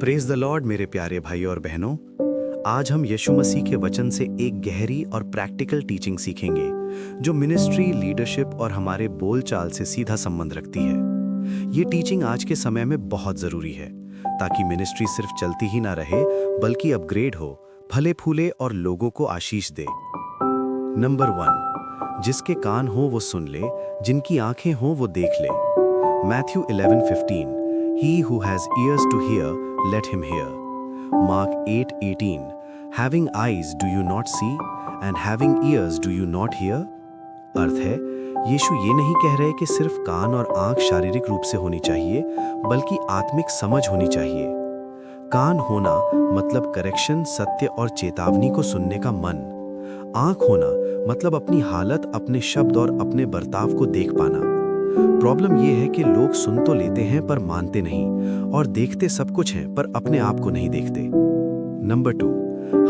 Praise the Lord मेरे प्यारे भाई और बहनों। आज हम यीशु मसीह के वचन से एक गहरी और प्रैक्टिकल टीचिंग सीखेंगे जो मिनिस्ट्री, लीडरशिप और हमारे बोलचाल से सीधा संबंध रखती है। ये टीचिंग आज के समय में बहुत ज़रूरी है ताकि मिनिस्ट्री सिर्फ चलती ही ना रहे बल्कि अपग्रेड हो, फले फूले और लोगों को आशीष दे। नंबर 1, जिसके कान हो वो सुन ले, जिनकी आंखें हो वो देख ले। Matthew 11:15, He who has ears to hear, let him hear. Mark 8:18, having eyes do you not see, and having ears do you not hear? अर्थ है, यीशु ये नहीं कह रहे कि सिर्फ कान और आंख शारीरिक रूप से होनी चाहिए, बल्कि आत्मिक समझ होनी चाहिए। कान होना मतलब करेक्शन, सत्य और चेतावनी को सुनने का मन। आंख होना मतलब अपनी हालत, अपने शब्द और अपने बर्ताव को देख पाना। प्रॉब्लम यह है कि लोग सुन तो लेते हैं पर मानते नहीं, और देखते सब कुछ हैं पर अपने आप को नहीं देखते। नंबर 2,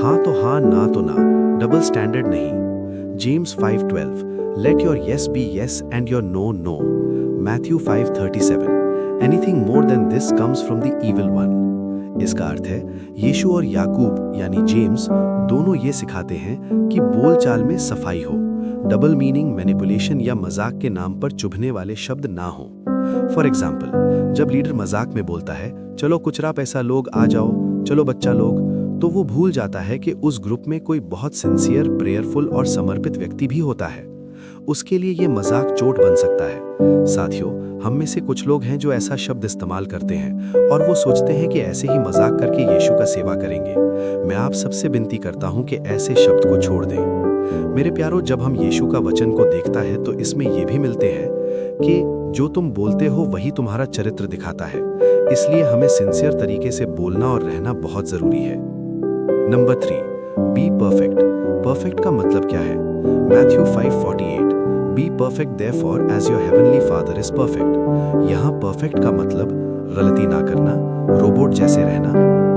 हाँ तो हाँ, ना तो ना, डबल स्टैंडर्ड नहीं। James 5:12, let your yes be yes and your no no. Matthew 5:37, anything more than this comes from the evil one. इसका अर्थ है, यीशु और याकूब यानी जेम्स दोनों ये सिखाते हैं कि बोलचाल में सफाई हो, डबल मीनिंग, मैनिपुलेशन या मजाक के नाम पर चुभने वाले शब्द ना हो। फॉर एग्जाम्पल, जब लीडर मजाक में बोलता है, चलो कुचरा पैसा लोग आ जाओ, चलो बच्चा लोग, तो वो भूल जाता है कि उस ग्रुप में कोई बहुत सिंसियर, प्रेयरफुल और समर्पित व्यक्ति भी होता है। उसके लिए ये मजाक चोट बन सकता है। साथियों, हम में से कुछ लोग हैं जो ऐसा शब्द इस्तेमाल करते हैं और वो सोचते हैं कि ऐसे ही मजाक करके यीशु का सेवा करेंगे। मैं आप सबसे विनती करता हूं कि ऐसे शब्द को छोड़ दें। मेरे प्यारों, जब हम यीशु का वचन को देखता है तो इसमें ये भी मिलते हैं कि जो तुम बोलते हो वही तुम्हारा चरित्र दिखाता है। इसलिए हमें सिंसियर तरीके से बोलना और रहना बहुत जरूरी है। Number 3, be perfect. परफेक्ट का मतलब क्या है? Matthew 5:48, be perfect therefore as your heavenly father is perfect. यहाँ परफेक्ट का मतलब गलती ना करना, रोबोट जैसे रहना।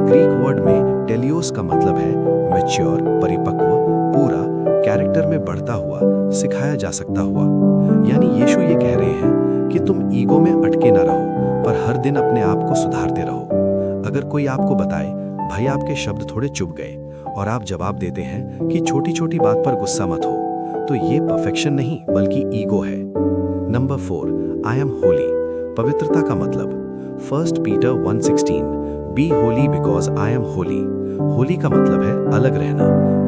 ग्रीक वर्ड में टेलियोस का मतलब है मैच्योर, परिपक्व, पूरा, कैरेक्टर में बढ़ता हुआ, सिखाया जा सकता हुआ। यानी यीशु ये कह रहे हैं कि तुम ईगो में अटके ना रहो, पर हर दिन अपने आप को सुधारते रहो। अगर कोई आपको बताए, भाई आपके शब्द थोड़े चुभ गए, और आप जवाब देते हैं कि छोटी छोटी बात पर गुस्सा मत हो, तो ये परफेक्शन नहीं बल्कि ईगो है। Number 4, I am holy. पवित्रता का मतलब 1 Peter 1:16, be holy because I am holy. Holy का मतलब है अलग रहना,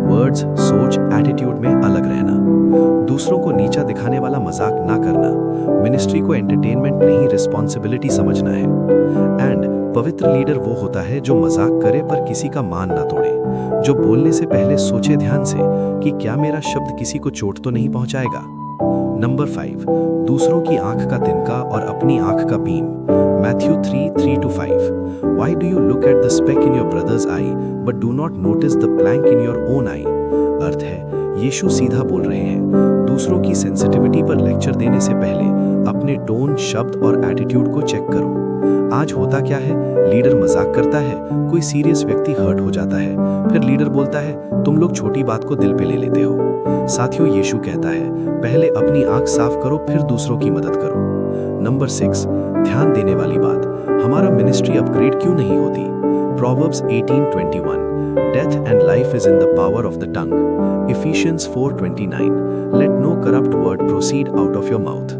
वर्ड्स, सोच, एटीट्यूड में अलग रहना। दूसरों को नीचा दिखाने वाला मजाक ना करना। मिनिस्ट्री को एंटरटेनमेंट नहीं, रिस्पॉन्सिबिलिटी समझना है। एंड पवित्र लीडर वो होता है जो मजाक करे पर किसी का मान ना तोड़े, जो बोलने से पहले सोचे ध्यान से कि क्या मेरा शब्द किसी को चोट तो नहीं पहुंचाएगा। नंबर 5, दूसरों की आंख का तिनका और अपनी आंख का beam. Matthew 3:3-5, Why do you look at the speck in your brother's eye but do not notice the plank in your own eye? अर्थ है, यीशु सीधा बोल रहे हैं, दूसरों की सेंसिटिविटी पर लेक्चर देने से पहले अपने टोन, शब्द और एटीट्यूड को चेक करो। आज होता क्या है, लीडर मजाक करता है, कोई सीरियस व्यक्ति हर्ट हो जाता है, फिर लीडर बोलता है तुम लोग छोटी बात को दिल पे ले लेते हो। साथियों, यीशु कहता है पहले अपनी आंख साफ करो फिर दूसरों की मदद करो। नंबर 6, ध्यान देने वाली बात, हमारा मिनिस्ट्री अपग्रेड क्यों नहीं होती? Proverbs 18:21, death and life is in the power of the tongue. Ephesians 4:29, let no corrupt word proceed out of your mouth.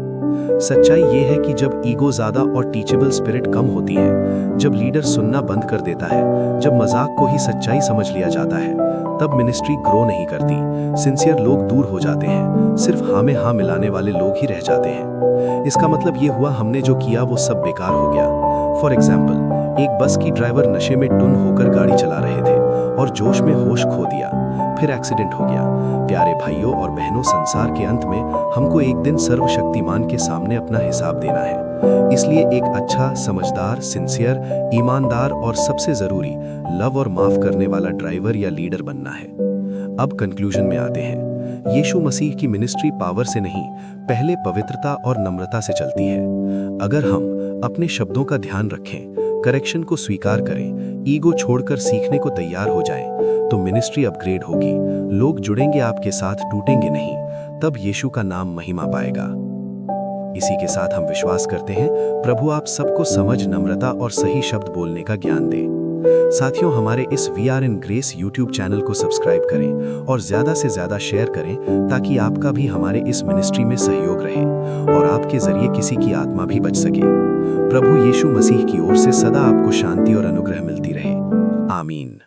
सच्चाई ये है कि जब ईगो ज्यादा और टीचेबल स्पिरिट कम होती है, जब लीडर सुनना बंद कर देता है, जब मजाक को ही सच्चाई समझ लिया जाता है, तब मिनिस्ट्री ग्रो नहीं करती। सिंसियर लोग दूर हो जाते हैं, सिर्फ हाँ में हाँ मिलाने वाले लोग ही रह जाते हैं। इसका मतलब ये हुआ हमने जो किया वो सब बेकार हो गया। फॉर एग्जाम्पल, एक बस की ड्राइवर नशे में टुन होकर गाड़ी चला रहे थे और जोश में होश खो दिया, फिर एक्सीडेंट हो गया। प्यारे भाइयों और बहनों, संसार के अंत में हमको एक दिन सर्वशक्तिमान के सामने अपना हिसाब देना है। इसलिए एक अच्छा, समझदार, सिंसियर, ईमानदार और सबसे जरूरी लव और माफ करने वाला ड्राइवर या लीडर बनना है। अब कंक्लूजन में आते हैं। यीशु मसीह की मिनिस्ट्री पावर से नहीं, पहले पवित्रता और नम्रता से चलती है। अगर हम अपने शब्दों का ध्यान रखें, करेक्शन को स्वीकार करें, ईगो छोड़कर सीखने को तैयार हो जाएं, तो मिनिस्ट्री अपग्रेड होगी, लोग जुड़ेंगे आपके साथ, टूटेंगे नहीं, तब यीशु का नाम महिमा पाएगा। इसी के साथ हम विश्वास करते हैं प्रभु आप सबको समझ, नम्रता और सही शब्द बोलने का ज्ञान दे। साथियों, हमारे इस we are in grace YouTube channel को सब्सक्राइब करें और ज़्यादा से ज़्यादा शेयर करें ताकि आपका भी हमारे इस मिनिस्ट्री में सहयोग रहे और आपके ज़रिए किसी की आत्मा भी बच सके। प्रभु यीशु मसीह की ओर से सदा आपको शांति और अनुग्रह मिलती रहे। आमीन।